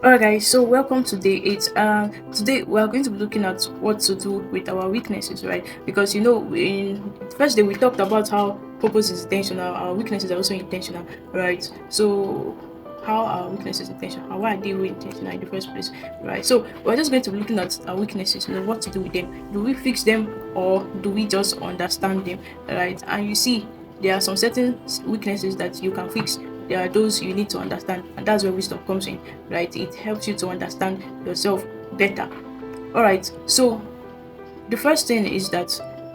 Alright guys, so welcome to day 8. Today we are going to be looking at what to do with our weaknesses, right? Because in the first day we talked about how purpose is intentional, our weaknesses are also intentional, right? So how are weaknesses intentional? How are they intentional in the first place, right? So we're just going to be looking at our weaknesses, what to do with them. Do we fix them or do we just understand them, right? And you see, there are some certain weaknesses that you can fix. There are those you need to understand, and that's where wisdom comes in, right? It helps you to understand yourself better. All right, so the first thing is that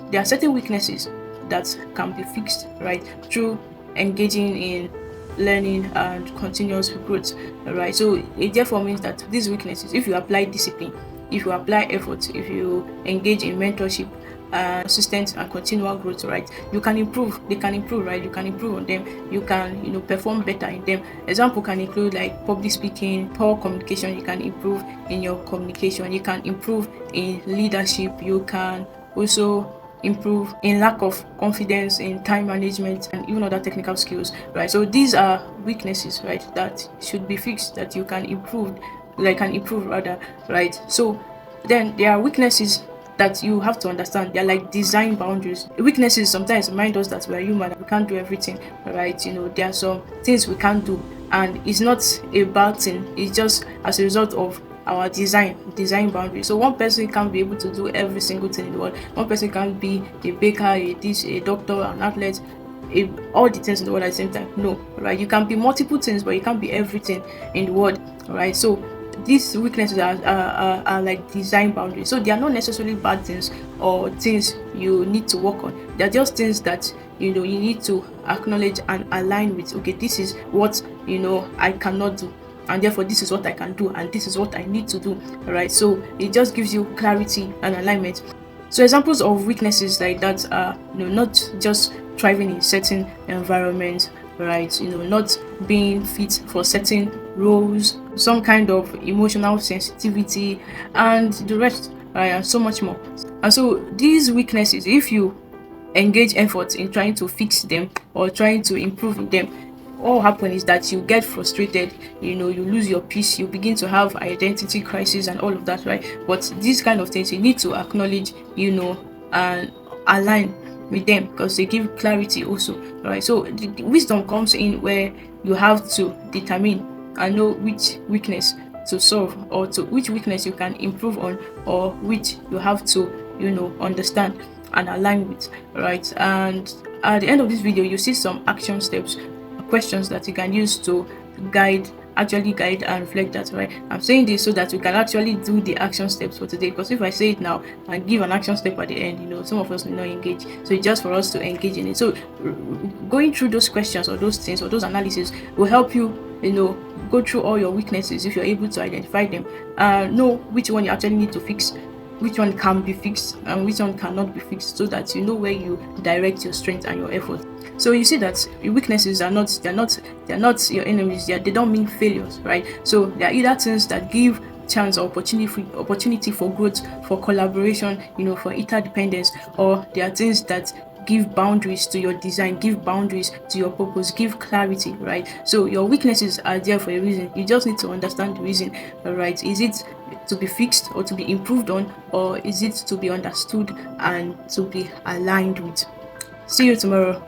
there are certain weaknesses that can be fixed, right, through engaging in learning and continuous growth. All right, so it therefore means that these weaknesses, if you apply discipline, if you apply effort, if you engage in mentorship, consistent and continual growth, right, you can improve. They can improve, right? You can improve on them. You can perform better in them. Example can include like public speaking, poor communication. You can improve in your communication. You can improve in leadership. You can also improve in lack of confidence, in time management, and even other technical skills, right? So these are weaknesses, right, that should be fixed, that you can improve, like can improve rather, right? So then there are weaknesses that you have to understand. They're like design boundaries. Weaknesses sometimes remind us that we're human and we can't do everything, right? There are some things we can't do, and it's not a bad thing. It's just as a result of our design boundaries. So one person can't be able to do every single thing in the world. One person can't be a baker, a doctor, an athlete, all the things in the world at the same time. No, right? You can be multiple things, but you can't be everything in the world, right? So these weaknesses are like design boundaries. So they are not necessarily bad things or things you need to work on. They're just things that you need to acknowledge and align with. Okay, this is what I cannot do, and therefore this is what I can do, and this is what I need to do. All right, so it just gives you clarity and alignment. So examples of weaknesses like that are not just thriving in certain environments, right? Not being fit for certain roles, some kind of emotional sensitivity, and the rest, right? And so much more. And so these weaknesses, if you engage effort in trying to fix them or trying to improve in them, what happen is that you get frustrated, you lose your peace, you begin to have identity crisis and all of that, right? But these kind of things you need to acknowledge, and align with them because they give clarity also, right? So the wisdom comes in where you have to determine and know which weakness to solve, or to which weakness you can improve on, or which you have to understand and align with, right? And at the end of this video you see some action steps, questions that you can use to actually guide and reflect that, right? I'm saying this so that we can actually do the action steps for today, because if I say it now and give an action step at the end, some of us will not engage. So it's just for us to engage in it. So going through those questions or those things or those analysis will help you go through all your weaknesses if you're able to identify them, know which one you actually need to fix, which one can be fixed and which one cannot be fixed, so that you know where you direct your strength and your effort. So you see that your weaknesses are not your enemies. They don't mean failures, right? So they are either things that give chance or opportunity for growth, for collaboration, for interdependence, or they are things that give boundaries to your design, give boundaries to your purpose, give clarity, right? So your weaknesses are there for a reason. You just need to understand the reason, right? Is it to be fixed or to be improved on, or is it to be understood and to be aligned with? See you tomorrow.